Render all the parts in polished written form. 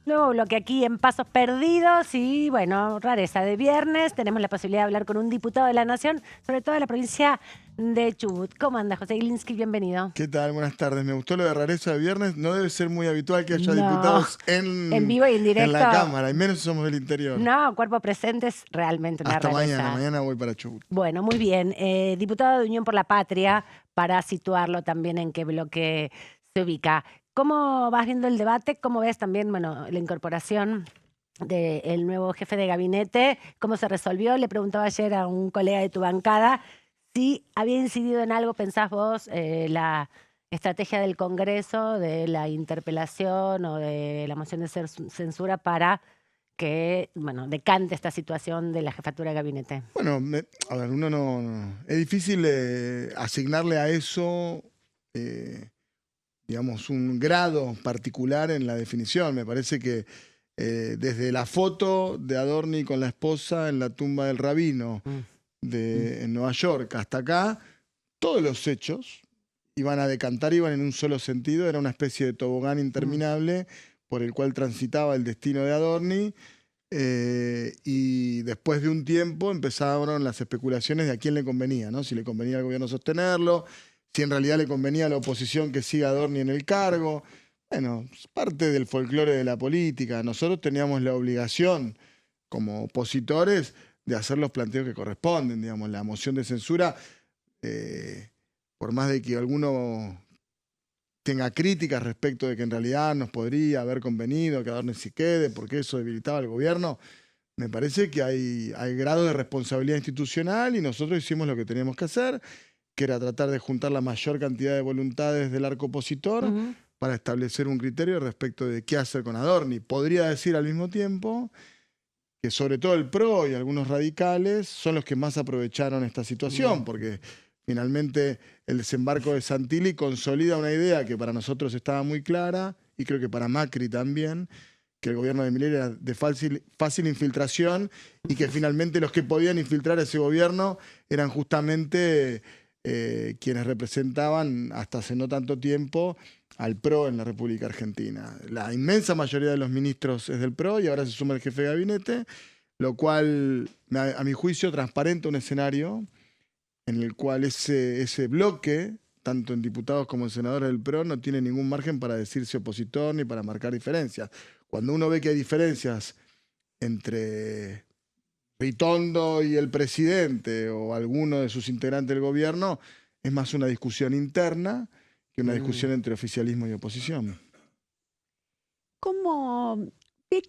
Nuevo bloque aquí en Pasos Perdidos y, bueno, rareza de viernes. Tenemos la posibilidad de hablar con un diputado de la Nación, sobre todo de la provincia de Chubut. ¿Cómo anda, José Glinsky? Bienvenido. ¿Qué tal? Buenas tardes. Me gustó lo de rareza de viernes. No debe ser muy habitual que haya No, diputados en vivo y en en directo. la Cámara, y menos si somos del interior. No, cuerpo presente es realmente una Hasta rareza. mañana. Mañana voy para Chubut. Bueno, muy bien. Diputado de Unión por la Patria, para situarlo también en qué bloque se ubica. ¿Cómo vas viendo el debate? ¿Cómo ves también, bueno, la incorporación del nuevo jefe de gabinete? ¿Cómo se resolvió? Le preguntaba ayer a un colega de tu bancada si había incidido en algo, pensás vos, la estrategia del Congreso, de la interpelación o de la moción de censura para que, bueno, decante esta situación de la jefatura de gabinete. Bueno, a ver, uno no. Es difícil asignarle a eso, digamos, un grado particular en la definición. Me parece que desde la foto de Adorni con la esposa en la tumba del rabino en Nueva York hasta acá, todos los hechos iban a decantar, iban en un solo sentido. Era una especie de tobogán interminable por el cual transitaba el destino de Adorni. Y después de un tiempo empezaron las especulaciones de a quién le convenía, ¿no? Si le convenía al gobierno sostenerlo, si en realidad le convenía a la oposición que siga Adorni en el cargo. Bueno, es parte del folclore de la política. Nosotros teníamos la obligación, como opositores, de hacer los planteos que corresponden. Digamos, la moción de censura, por más de que alguno tenga críticas respecto de que en realidad nos podría haber convenido que Adorni se quede porque eso debilitaba al gobierno, me parece que hay grado de responsabilidad institucional y nosotros hicimos lo que teníamos que hacer, que era tratar de juntar la mayor cantidad de voluntades del arco opositor para establecer un criterio respecto de qué hacer con Adorni. Podría decir al mismo tiempo que sobre todo el PRO y algunos radicales son los que más aprovecharon esta situación, porque finalmente el desembarco de Santilli consolida una idea que para nosotros estaba muy clara, y creo que para Macri también, que el gobierno de Milei era de fácil infiltración y que finalmente los que podían infiltrar ese gobierno eran justamente quienes representaban hasta hace no tanto tiempo al PRO en la República Argentina. La inmensa mayoría de los ministros es del PRO y ahora se suma el jefe de gabinete, lo cual, a mi juicio, transparenta un escenario en el cual ese bloque, tanto en diputados como en senadores del PRO, no tiene ningún margen para decirse opositor ni para marcar diferencias. Cuando uno ve que hay diferencias entre Ritondo y el presidente o alguno de sus integrantes del gobierno, es más una discusión interna que una discusión entre oficialismo y oposición.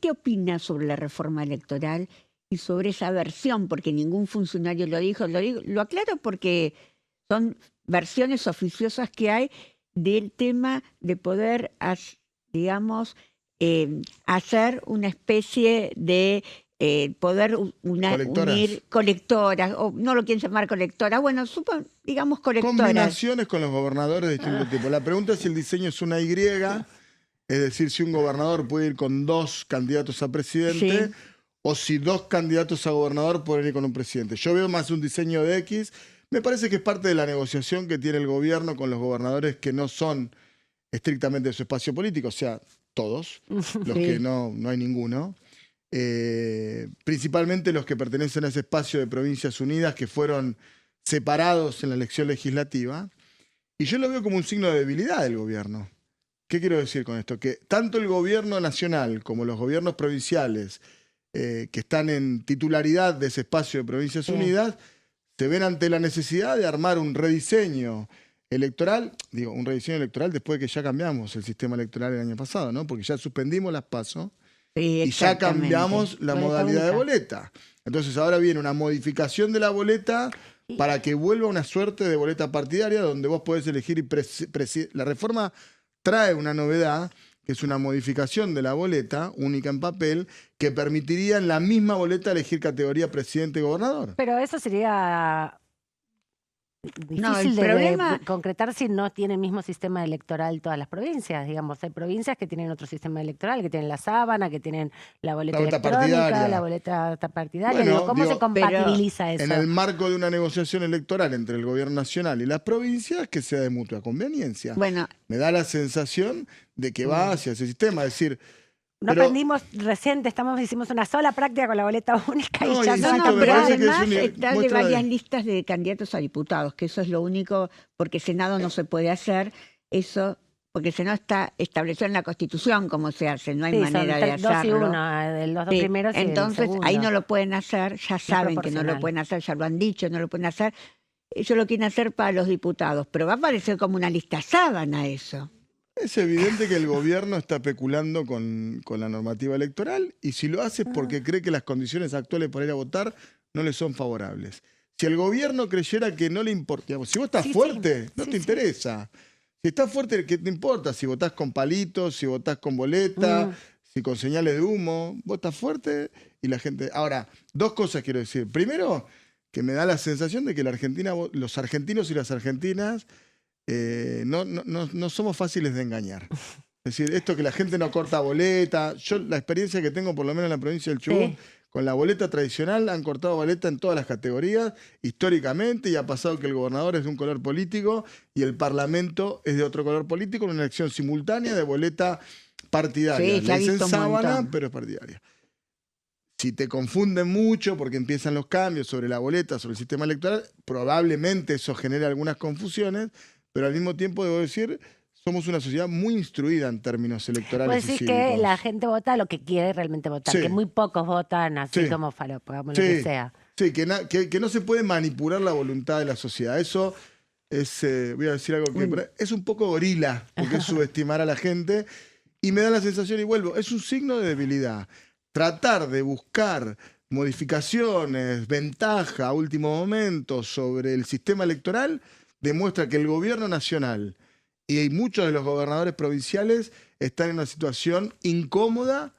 ¿Qué opina sobre la reforma electoral y sobre esa versión? Porque ningún funcionario lo dijo. Lo aclaro porque son versiones oficiosas que hay del tema de poder, digamos, hacer una especie de poder unir colectoras, o no lo quieren llamar colectoras, bueno, digamos colectoras. Combinaciones con los gobernadores de distinto tipo. La pregunta es si el diseño es una Y, es decir, si un gobernador puede ir con 2 candidatos a presidente, o si 2 candidatos a gobernador pueden ir con un presidente. Yo veo más un diseño de X. Me parece que es parte de la negociación que tiene el gobierno con los gobernadores que no son estrictamente de su espacio político, o sea, todos, los que no hay ninguno. Principalmente los que pertenecen a ese espacio de Provincias Unidas que fueron separados en la elección legislativa. Y yo lo veo como un signo de debilidad del gobierno. ¿Qué quiero decir con esto? Que tanto el gobierno nacional como los gobiernos provinciales que están en titularidad de ese espacio de Provincias Unidas se ven ante la necesidad de armar un rediseño electoral, un rediseño electoral después de que ya cambiamos el sistema electoral el año pasado, ¿no? Porque ya suspendimos las PASO y ya cambiamos la modalidad de boleta. Entonces ahora viene una modificación de la boleta para que vuelva una suerte de boleta partidaria donde vos podés elegir la reforma trae una novedad, que es una modificación de la boleta, única en papel, que permitiría en la misma boleta elegir categoría presidente y gobernador. Pero eso sería difícil de concretar si no tiene el mismo sistema electoral todas las provincias. Digamos, hay provincias que tienen otro sistema electoral, que tienen la sábana, que tienen la boleta electrónica, partidaria. La boleta partidaria. Bueno, ¿cómo se compatibiliza eso? En el marco de una negociación electoral entre el gobierno nacional y las provincias, que sea de mutua conveniencia. Bueno, me da la sensación de que va hacia ese sistema. Es decir, No Pero- aprendimos reciente, hicimos una sola práctica con la boleta única No, y ya insisto, no No, me pero parece que es además una está de muestra de- varias listas de candidatos a diputados, que eso es lo único, porque Senado no se puede hacer, eso, porque Senado está establecido en la Constitución cómo se hace, no hay Sí, son manera de 2 y hacerlo. 1, los dos Sí, primeros y el entonces ahí segundo. no lo pueden hacer, ya saben que no lo proporcional. pueden hacer, ya lo han dicho, no lo pueden hacer. Ellos lo quieren hacer para los diputados, pero va a parecer como una lista sábana eso. Es evidente que el gobierno está especulando con la normativa electoral y si lo hace es porque cree que las condiciones actuales para ir a votar no le son favorables. Si el gobierno creyera que no le importa, digamos, si vos estás Sí, sí. fuerte, no Sí, te sí. interesa. Si estás fuerte, ¿qué te importa? Si votás con palitos, si votás con boleta, si con señales de humo, vos estás fuerte y la gente... Ahora, dos cosas quiero decir. Primero, que me da la sensación de que la Argentina, los argentinos y las argentinas no somos fáciles de engañar. Es decir, esto que la gente no corta boleta, yo la experiencia que tengo por lo menos en la provincia del Chubut, Sí. con la boleta tradicional han cortado boleta en todas las categorías, históricamente, y ha pasado que el gobernador es de un color político y el parlamento es de otro color político en una elección simultánea de boleta partidaria. Sí, se ha Le dicen visto un sábana, montón. pero es partidaria. Si te confunden mucho porque empiezan los cambios sobre la boleta, sobre el sistema electoral, probablemente eso genere algunas confusiones, pero al mismo tiempo debo decir, somos una sociedad muy instruida en términos electorales Puedes y decir cívicos. que la gente vota lo que quiere realmente votar, Sí. que muy pocos votan así Sí. como falopa, como lo que sea. Sí, que no se puede manipular la voluntad de la sociedad. Eso es, voy a decir algo que es un poco gorila, porque es subestimar a la gente. Y me da la sensación, y vuelvo, es un signo de debilidad. Tratar de buscar modificaciones, ventaja a último momento sobre el sistema electoral demuestra que el gobierno nacional y muchos de los gobernadores provinciales están en una situación incómoda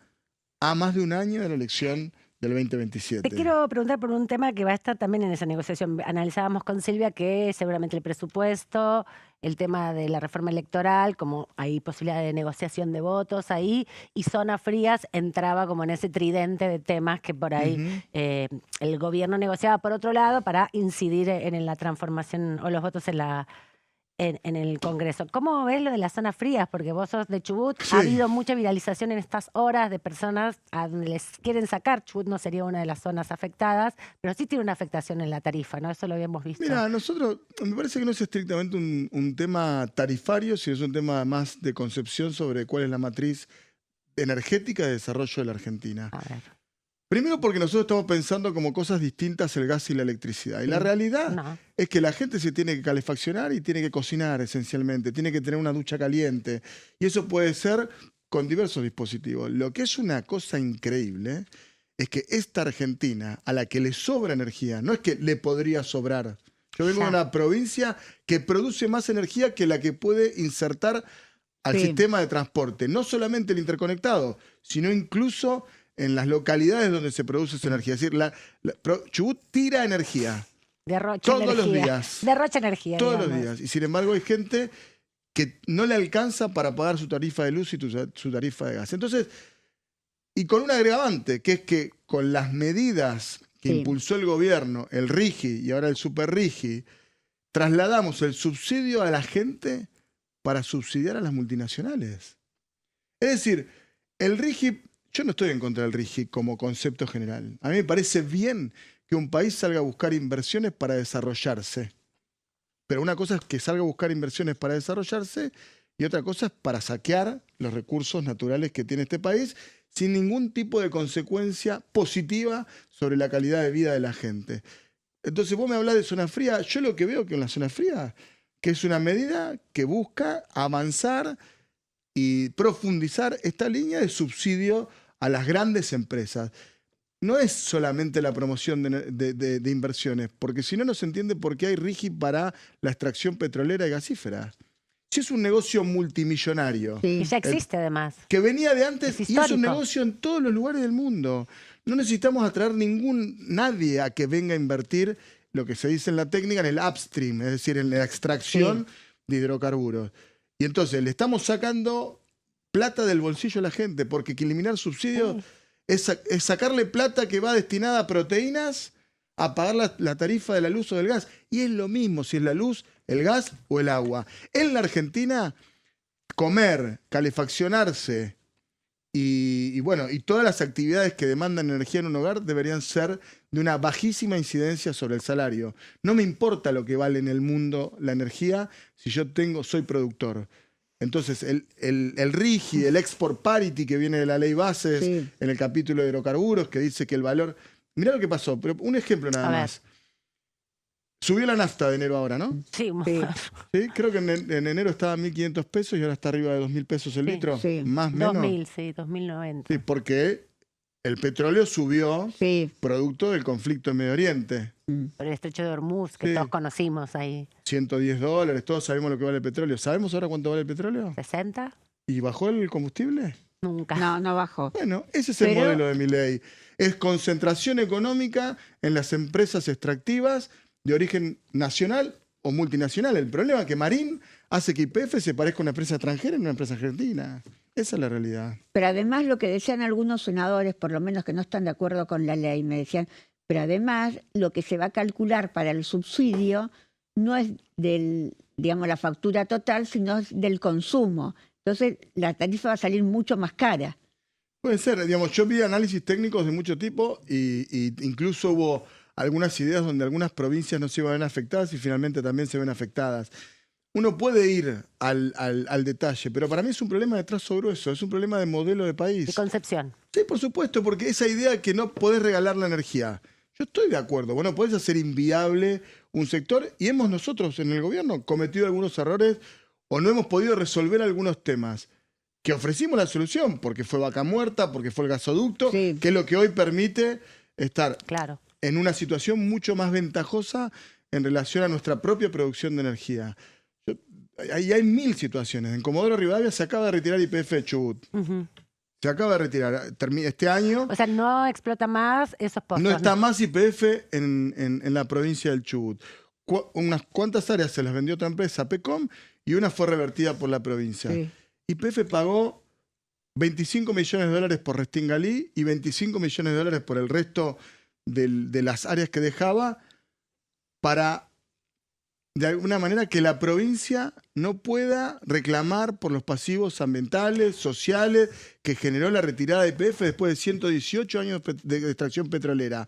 a más de un año de la elección del 2027. Te quiero preguntar por un tema que va a estar también en esa negociación. Analizábamos con Silvia que seguramente el presupuesto, el tema de la reforma electoral, como hay posibilidad de negociación de votos ahí, y Zona Frías entraba como en ese tridente de temas que por ahí el gobierno negociaba por otro lado para incidir en la transformación o los votos en el Congreso. ¿Cómo ves lo de las zonas frías? Porque vos sos de Chubut, Sí. ha habido mucha viralización en estas horas de personas a donde les quieren sacar. Chubut no sería una de las zonas afectadas, pero sí tiene una afectación en la tarifa, ¿no? Eso lo habíamos visto. Mira, nosotros, me parece que no es estrictamente un tema tarifario, sino es un tema más de concepción sobre cuál es la matriz energética de desarrollo de la Argentina. A ver. Primero porque nosotros estamos pensando como cosas distintas el gas y la electricidad. Y la Sí. realidad No. es que la gente se tiene que calefaccionar y tiene que cocinar esencialmente, tiene que tener una ducha caliente. Y eso puede ser con diversos dispositivos. Lo que es una cosa increíble es que esta Argentina, a la que le sobra energía, no es que le podría sobrar. Yo vengo Ya. de una provincia que produce más energía que la que puede insertar al Sí. sistema de transporte. No solamente el interconectado, sino incluso en las localidades donde se produce esa energía. Es decir, Chubut tira energía Derrocha todos los energía. días. Derrocha energía. todos los digamos. días. Y sin embargo hay gente que no le alcanza para pagar su tarifa de luz y su tarifa de gas. Entonces, y con un agravante, que es que con las medidas que Sí. impulsó el gobierno, el RIGI y ahora el Super RIGI, trasladamos el subsidio a la gente para subsidiar a las multinacionales. Es decir, el RIGI, yo no estoy en contra del RIGI como concepto general. A mí me parece bien que un país salga a buscar inversiones para desarrollarse. Pero una cosa es que salga a buscar inversiones para desarrollarse y otra cosa es para saquear los recursos naturales que tiene este país sin ningún tipo de consecuencia positiva sobre la calidad de vida de la gente. Entonces vos me hablás de zona fría, yo lo que veo que en la zona fría, que es una medida que busca avanzar y profundizar esta línea de subsidio a las grandes empresas. No es solamente la promoción de inversiones, porque si no, no se entiende por qué hay RIGI para la extracción petrolera y gasífera. Si es un negocio multimillonario, Sí. Y ya existe además. que venía de antes Es y es un histórico. negocio en todos los lugares del mundo. No necesitamos atraer nadie a que venga a invertir lo que se dice en la técnica en el upstream, es decir, en la extracción de hidrocarburos. Y entonces le estamos sacando plata del bolsillo a la gente, porque que eliminar subsidios es sacarle plata que va destinada a proteínas a pagar la tarifa de la luz o del gas. Y es lo mismo si es la luz, el gas o el agua. En la Argentina, comer, calefaccionarse Y bueno, y todas las actividades que demandan energía en un hogar deberían ser de una bajísima incidencia sobre el salario. No me importa lo que vale en el mundo la energía si yo soy productor. Entonces, el RIGI, el Export Parity que viene de la ley bases, Sí. en el capítulo de hidrocarburos, que dice que el valor... Mirá lo que pasó, pero un ejemplo nada A ver. más. Subió la nafta de enero ahora, ¿no? Sí, Sí. ¿Sí? Creo que en enero estaba a 1.500 pesos y ahora está arriba de 2.000 pesos el Sí. litro. Sí. Más o menos. 2000, sí, 2090. Sí, porque el petróleo subió Sí. producto del conflicto en Medio Oriente. Por el estrecho de Hormuz, que Sí. todos conocimos ahí. $110, todos sabemos lo que vale el petróleo. ¿Sabemos ahora cuánto vale el petróleo? ¿60? ¿Y bajó el combustible? Nunca. No, no bajó. Bueno, ese es el Pero- modelo de Milei. Es concentración económica en las empresas extractivas de origen nacional o multinacional. El problema es que Marín hace que YPF se parezca a una empresa extranjera en una empresa argentina. Esa es la realidad. Pero además lo que decían algunos senadores, por lo menos que no están de acuerdo con la ley, me decían, pero además lo que se va a calcular para el subsidio no es digamos, la factura total, sino es del consumo. Entonces la tarifa va a salir mucho más cara. Puede ser, digamos, yo vi análisis técnicos de mucho tipo y incluso hubo algunas ideas donde algunas provincias no se iban a ver afectadas y finalmente también se ven afectadas. Uno puede ir al detalle, pero para mí es un problema de trazo grueso, es un problema de modelo de país. De concepción. Sí, por supuesto, porque esa idea que no podés regalar la energía, yo estoy de acuerdo. Bueno, podés hacer inviable un sector y hemos nosotros en el gobierno cometido algunos errores o no hemos podido resolver algunos temas que ofrecimos la solución, porque fue Vaca Muerta, porque fue el gasoducto, Sí. que es lo que hoy permite estar Claro. en una situación mucho más ventajosa en relación a nuestra propia producción de energía. Ahí hay 1000 situaciones. En Comodoro Rivadavia se acaba de retirar YPF de Chubut. Ujú. Se acaba de retirar. Este año O sea, no explota más esos pozos. no está más YPF en la provincia del Chubut. Unas cuantas áreas se las vendió otra empresa, PECOM, y una fue revertida por la provincia. Sí. YPF pagó 25 millones de dólares por Restingalí y 25 millones de dólares por el resto de las áreas que dejaba para, de alguna manera, que la provincia no pueda reclamar por los pasivos ambientales, sociales, que generó la retirada de YPF después de 118 años de extracción petrolera.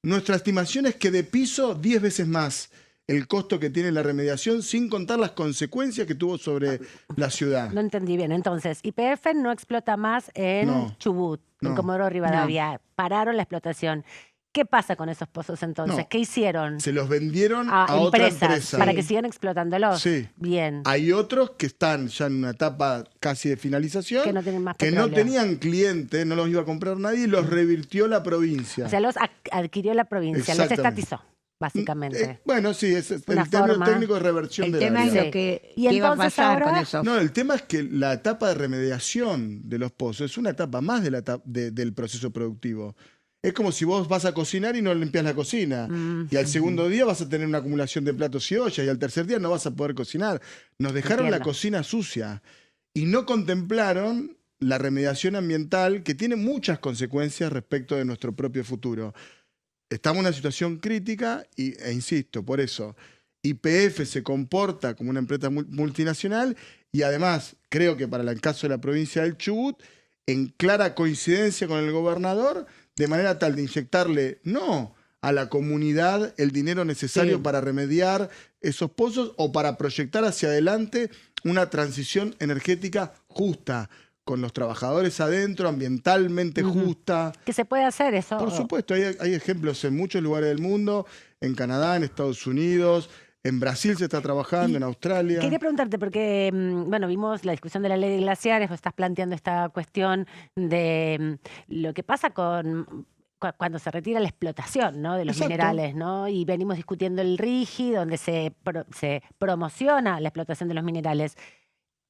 Nuestra estimación es que de piso 10 veces más el costo que tiene la remediación, sin contar las consecuencias que tuvo sobre la ciudad. No entendí bien. Entonces, YPF no explota más en No. Chubut, en No. Comodoro Rivadavia. Pararon la explotación. ¿Qué pasa con esos pozos entonces? No. ¿Qué hicieron? Se los vendieron A a otra empresas empresa. para que sigan explotándolos. Sí. Bien. Hay otros que están ya en una etapa casi de finalización, Que no tienen más que no petróleo. tenían clientes, no los iba a comprar nadie y los revirtió la provincia. O sea, los adquirió la provincia, los Exactamente. estatizó, básicamente. Bueno, sí, es el Una término forma. técnico de reversión El de tema es área. lo que Y qué va a entonces pasar ahora- con eso. No, el tema es que la etapa de remediación de los pozos es una etapa más de del proceso productivo. Es como si vos vas a cocinar y no limpias la cocina. Y al segundo día vas a tener una acumulación de platos y ollas y al tercer día no vas a poder cocinar. Nos dejaron la Entiendo. cocina sucia y no contemplaron la remediación ambiental que tiene muchas consecuencias respecto de nuestro propio futuro. Estamos en una situación crítica e insisto, por eso YPF se comporta como una empresa multinacional y además creo que para el caso de la provincia del Chubut, en clara coincidencia con el gobernador, de manera tal de inyectarle no a la comunidad el dinero necesario Sí. para remediar esos pozos o para proyectar hacia adelante una transición energética justa, con los trabajadores adentro, ambientalmente justa. ¿Qué se puede hacer eso? Por supuesto, hay ejemplos en muchos lugares del mundo, en Canadá, en Estados Unidos, en Brasil se está trabajando, en Australia. Quería preguntarte, porque, bueno, vimos la discusión de la ley de glaciares, vos estás planteando esta cuestión de lo que pasa con cuando se retira la explotación, ¿no?, de los Exacto. minerales, ¿no? Y venimos discutiendo el RIGI, donde se promociona la explotación de los minerales.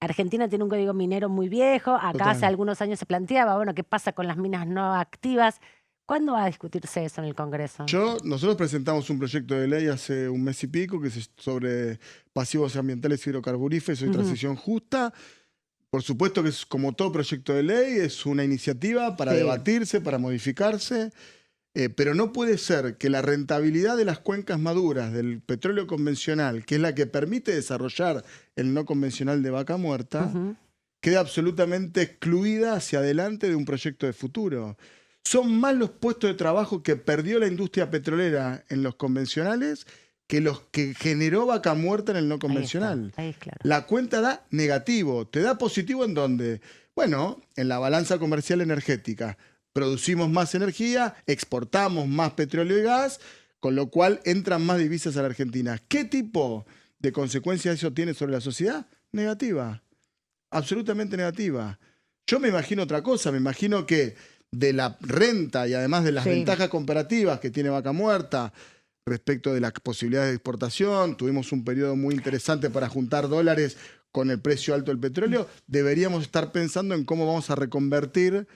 Argentina tiene un código minero muy viejo, acá Total. hace algunos años se planteaba, bueno, ¿qué pasa con las minas no activas? ¿Cuándo va a discutirse eso en el Congreso? Nosotros presentamos un proyecto de ley hace un mes y pico que es sobre pasivos ambientales hidrocarburíferos y transición justa. Por supuesto que es como todo proyecto de ley, es una iniciativa para Sí. debatirse, para modificarse, pero no puede ser que la rentabilidad de las cuencas maduras del petróleo convencional, que es la que permite desarrollar el no convencional de Vaca Muerta, Ujú. queda absolutamente excluida hacia adelante de un proyecto de futuro. Son más los puestos de trabajo que perdió la industria petrolera en los convencionales que los que generó Vaca Muerta en el no convencional. Ahí está, claro. La cuenta da negativo. ¿Te da positivo en dónde? Bueno, en la balanza comercial energética. Producimos más energía, exportamos más petróleo y gas, con lo cual entran más divisas a la Argentina. ¿Qué tipo de consecuencias eso tiene sobre la sociedad? Negativa. Absolutamente negativa. Yo me imagino otra cosa. Me imagino que de la renta y además de las ventajas comparativas que tiene Vaca Muerta respecto de las posibilidades de exportación, tuvimos un periodo muy interesante para juntar dólares con el precio alto del petróleo, deberíamos estar pensando en cómo vamos a reconvertir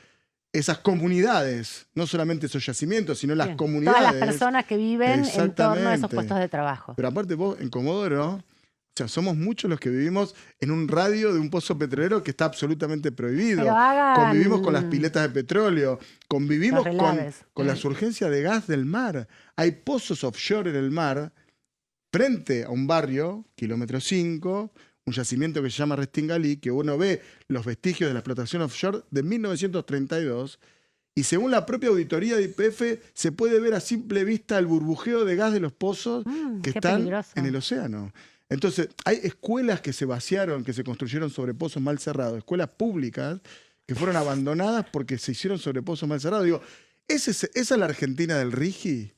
esas comunidades, no solamente esos yacimientos, sino las comunidades. Todas las personas que viven en torno a esos puestos de trabajo. Pero aparte vos, en Comodoro, o sea, somos muchos los que vivimos en un radio de un pozo petrolero que está absolutamente prohibido. Convivimos con las piletas de petróleo, convivimos con las urgencias de gas del mar. Hay pozos offshore en el mar, frente a un barrio, kilómetro 5, un yacimiento que se llama Restingalí, que uno ve los vestigios de la explotación offshore de 1932, y según la propia auditoría de YPF, se puede ver a simple vista el burbujeo de gas de los pozos que están en el océano. Entonces, hay escuelas que se vaciaron, que se construyeron sobre pozos mal cerrados, escuelas públicas que fueron abandonadas porque se hicieron sobre pozos mal cerrados. Digo, ¿esa es la Argentina del RIGI?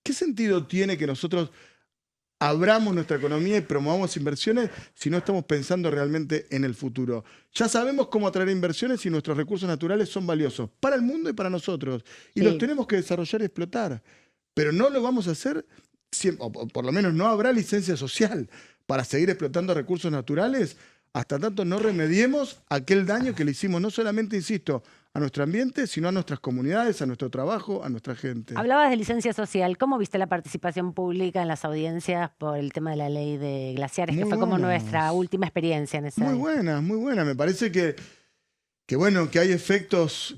¿Qué sentido tiene que nosotros abramos nuestra economía y promovamos inversiones si no estamos pensando realmente en el futuro? Ya sabemos cómo atraer inversiones y nuestros recursos naturales son valiosos para el mundo y para nosotros. Y los tenemos que desarrollar y explotar. Pero no lo vamos a hacer, o por lo menos no habrá licencia social para seguir explotando recursos naturales hasta tanto no remediemos aquel daño que le hicimos, no solamente, insisto, a nuestro ambiente, sino a nuestras comunidades, a nuestro trabajo, a nuestra gente. Hablabas de licencia social. ¿Cómo viste la participación pública en las audiencias por el tema de la ley de glaciares, que fue como nuestra última experiencia en esa? Muy buena, muy buena. Me parece que hay efectos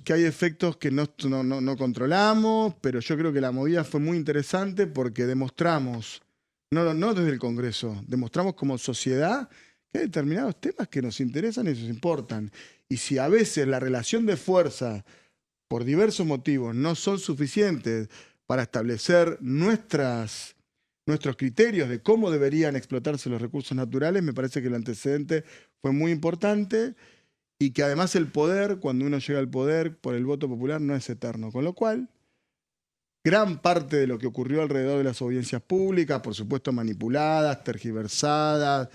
que no controlamos, pero yo creo que la movida fue muy interesante porque demostramos, no desde el Congreso, demostramos como sociedad que hay determinados temas que nos interesan y nos importan. Y si a veces la relación de fuerza, por diversos motivos, no son suficientes para establecer nuestros criterios de cómo deberían explotarse los recursos naturales, me parece que el antecedente fue muy importante y que además el poder, cuando uno llega al poder por el voto popular, no es eterno. Con lo cual, gran parte de lo que ocurrió alrededor de las audiencias públicas, por supuesto manipuladas, tergiversadas,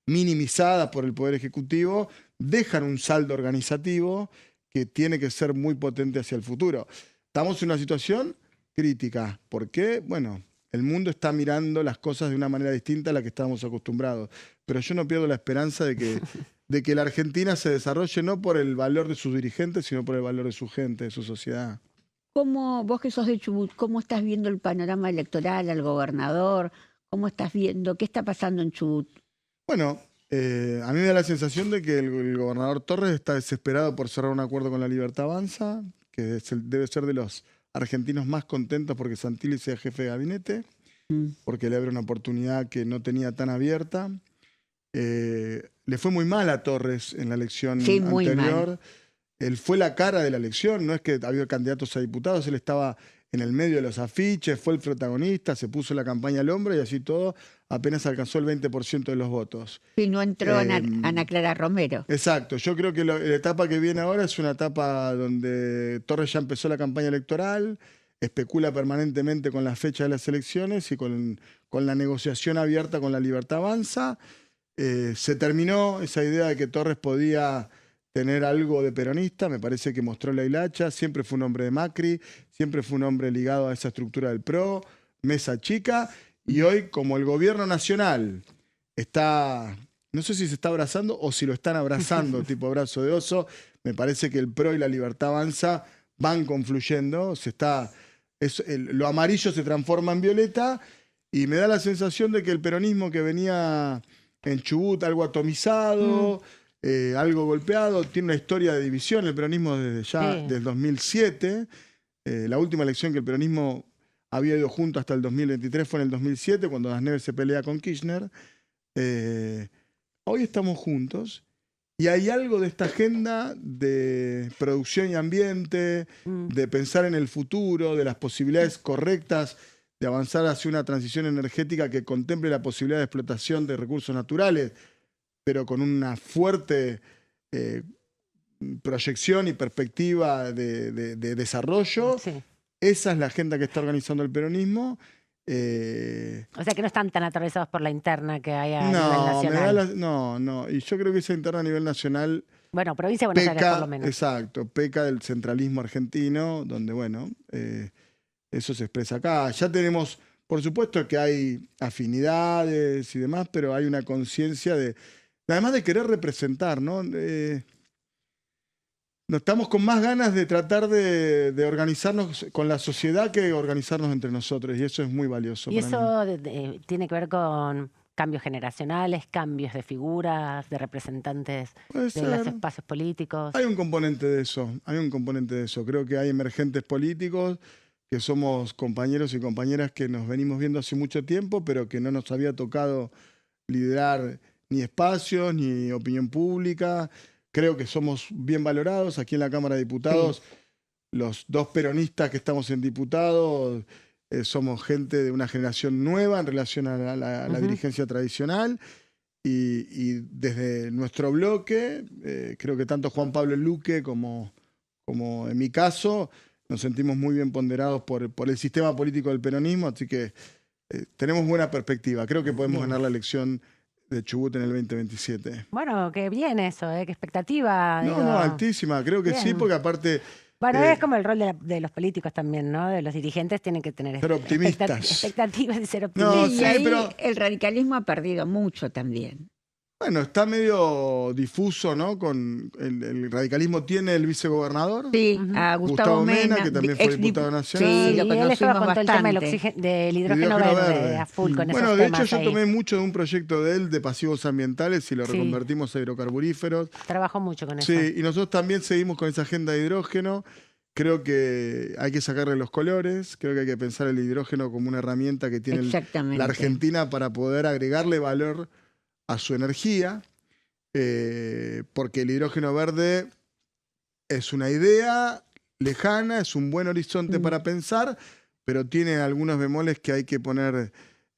minimizadas por el Poder Ejecutivo, dejan un saldo organizativo que tiene que ser muy potente hacia el futuro. Estamos en una situación crítica. ¿Por qué? Bueno, el mundo está mirando las cosas de una manera distinta a la que estábamos acostumbrados. Pero yo no pierdo la esperanza de que la Argentina se desarrolle no por el valor de sus dirigentes, sino por el valor de su gente, de su sociedad. ¿Cómo, vos que sos de Chubut, cómo estás viendo el panorama electoral, al gobernador? ¿Cómo estás viendo? ¿Qué está pasando en Chubut? Bueno, a mí me da la sensación de que el gobernador Torres está desesperado por cerrar un acuerdo con La Libertad Avanza, que debe ser de los argentinos más contentos porque Santilli sea jefe de gabinete, porque le abre una oportunidad que no tenía tan abierta. Le fue muy mal a Torres en la elección anterior. Él fue la cara de la elección, no es que había candidatos a diputados, él estaba en el medio de los afiches, fue el protagonista, se puso la campaña al hombro y así todo apenas alcanzó el 20% de los votos. Y no entró Ana Clara Romero. Exacto, yo creo que la etapa que viene ahora es una etapa donde Torres ya empezó la campaña electoral, especula permanentemente con la fecha de las elecciones y con la negociación abierta con La Libertad Avanza. Se terminó esa idea de que Torres podía tener algo de peronista, me parece que mostró la hilacha, siempre fue un hombre de Macri, siempre fue un hombre ligado a esa estructura del PRO, mesa chica, y hoy como el gobierno nacional está, no sé si se está abrazando o si lo están abrazando, tipo abrazo de oso, me parece que el PRO y La Libertad Avanza van confluyendo, lo amarillo se transforma en violeta, y me da la sensación de que el peronismo que venía en Chubut algo atomizado, algo golpeado, tiene una historia de división el peronismo desde del 2007. La última elección que el peronismo había ido junto hasta el 2023 fue en el 2007, cuando Das Neves se pelea con Kirchner. Hoy estamos juntos Y hay algo de esta agenda de producción y ambiente, de pensar en el futuro, de las posibilidades correctas de avanzar hacia una transición energética que contemple la posibilidad de explotación de recursos naturales, pero con una fuerte proyección y perspectiva de desarrollo. Sí. Esa es la agenda que está organizando el peronismo. O sea que no están tan atravesados por la interna que hay a nivel nacional. No. Y yo creo que esa interna a nivel nacional Bueno, provincia de Buenos Aires por lo menos. Exacto, peca del centralismo argentino, donde, bueno, eso se expresa acá. Ya tenemos, por supuesto que hay afinidades y demás, pero hay una conciencia además de querer representar, ¿no? No estamos con más ganas de tratar de organizarnos con la sociedad que organizarnos entre nosotros, y eso es muy valioso. Y para eso mí. tiene que ver con cambios generacionales, cambios de figuras, de representantes Puede de los ser. espacios políticos. Hay un componente de eso, Creo que hay emergentes políticos que somos compañeros y compañeras que nos venimos viendo hace mucho tiempo, pero que no nos había tocado liderar ni espacios, ni opinión pública. Creo que somos bien valorados aquí en la Cámara de Diputados. Sí. Los dos peronistas que estamos en diputados somos gente de una generación nueva en relación a la dirigencia tradicional. Y desde nuestro bloque, creo que tanto Juan Pablo Luque como en mi caso, nos sentimos muy bien ponderados por el sistema político del peronismo, así que tenemos buena perspectiva. Creo que podemos ganar la elección de Chubut en el 2027. Bueno, qué bien eso, qué expectativa. No, altísima, creo que bien. Sí, porque aparte... Bueno, es como el rol de los políticos también, ¿no? De los dirigentes tienen que tener ser optimistas. Expectativas y ser optimistas. No, sí, y ahí pero el radicalismo ha perdido mucho también. Bueno, está medio difuso, ¿no? Con el radicalismo tiene el vicegobernador. Sí, a Gustavo Mena, que también fue diputado nacional. Sí, lo conocimos él estaba con todo el tema del hidrógeno verde, a full con esos temas. Bueno, de hecho yo tomé mucho de un proyecto de él de pasivos ambientales y lo reconvertimos a hidrocarburíferos. Trabajó mucho con eso. Sí, y nosotros también seguimos con esa agenda de hidrógeno. Creo que hay que sacarle los colores, creo que hay que pensar el hidrógeno como una herramienta que tiene la Argentina para poder agregarle valor a su energía, porque el hidrógeno verde es una idea lejana, es un buen horizonte para pensar, pero tiene algunos bemoles que hay que poner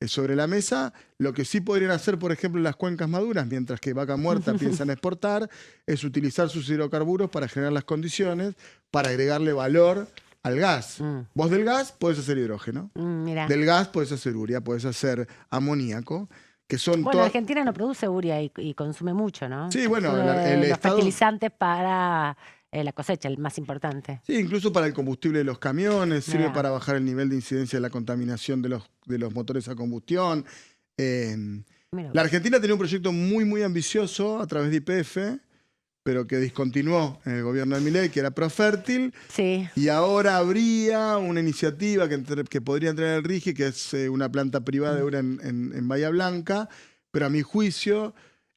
sobre la mesa. Lo que sí podrían hacer, por ejemplo, las cuencas maduras, mientras que Vaca Muerta piensan exportar, es utilizar sus hidrocarburos para generar las condiciones, para agregarle valor al gas. Vos del gas podés hacer hidrógeno, del gas podés hacer urea, podés hacer amoníaco. Que son bueno, Argentina no produce urea y consume mucho, ¿no? Sí, bueno, los fertilizantes para la cosecha, el más importante. Sí, incluso para el combustible de los camiones, sirve para bajar el nivel de incidencia de la contaminación de los motores a combustión. La Argentina tenía un proyecto muy, muy ambicioso a través de YPF, pero que discontinuó en el gobierno de Milei, que era Profértil. Sí. Y ahora habría una iniciativa que podría entrar en el RIGI, que es una planta privada de urea en Bahía Blanca, pero a mi juicio,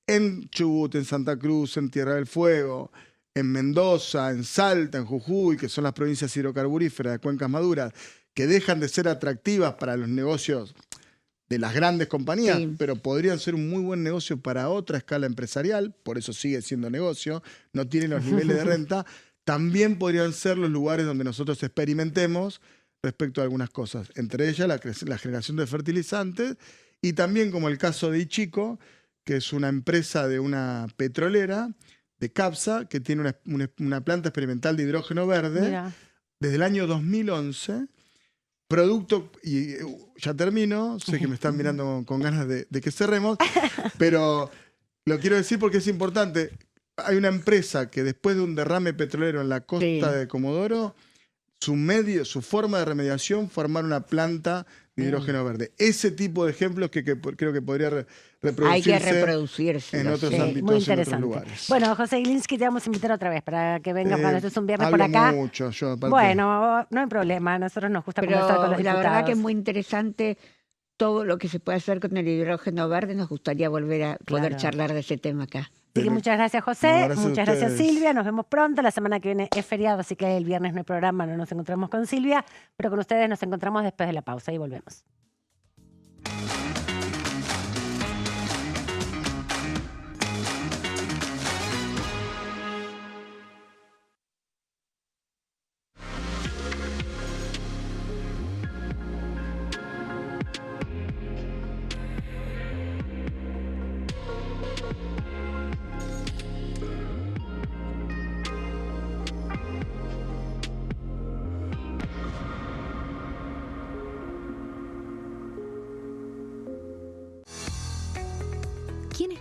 en Chubut, en Santa Cruz, en Tierra del Fuego, en Mendoza, en Salta, en Jujuy, que son las provincias hidrocarburíferas de cuencas maduras, que dejan de ser atractivas para los negocios de las grandes compañías, pero podrían ser un muy buen negocio para otra escala empresarial, por eso sigue siendo negocio, no tienen los niveles de renta, también podrían ser los lugares donde nosotros experimentemos respecto a algunas cosas, entre ellas la generación de fertilizantes y también como el caso de Ichico, que es una empresa de una petrolera, de CAPSA, que tiene una planta experimental de hidrógeno verde desde el año 2011, producto, y ya termino, sé que me están mirando con ganas de que cerremos, pero lo quiero decir porque es importante. Hay una empresa que después de un derrame petrolero en la costa de Comodoro, su forma de remediación fue armar una planta de hidrógeno verde. Ese tipo de ejemplos que creo que podría reproducirse, hay que reproducirse en otros ámbitos, en otros lugares. Bueno, José Glinsky, te vamos a invitar otra vez para que vengas cuando estés un viernes por acá. Mucho, yo aparte. Bueno, no hay problema, a nosotros nos gusta conversar con los diputados. La verdad que es muy interesante todo lo que se puede hacer con el hidrógeno verde. Nos gustaría volver a poder charlar de ese tema acá. Así que muchas gracias, José. Muchas gracias, Silvia. Nos vemos pronto. La semana que viene es feriado, así que el viernes no hay programa, no nos encontramos con Silvia, pero con ustedes nos encontramos después de la pausa y volvemos.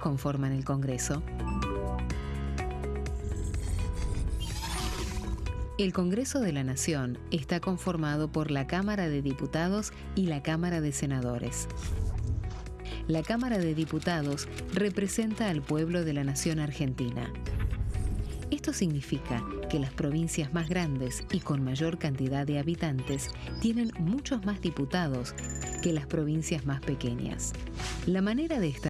conforman el Congreso? El Congreso de la Nación está conformado por la Cámara de Diputados y la Cámara de Senadores. La Cámara de Diputados representa al pueblo de la nación argentina. Esto significa que las provincias más grandes y con mayor cantidad de habitantes tienen muchos más diputados que las provincias más pequeñas. La manera de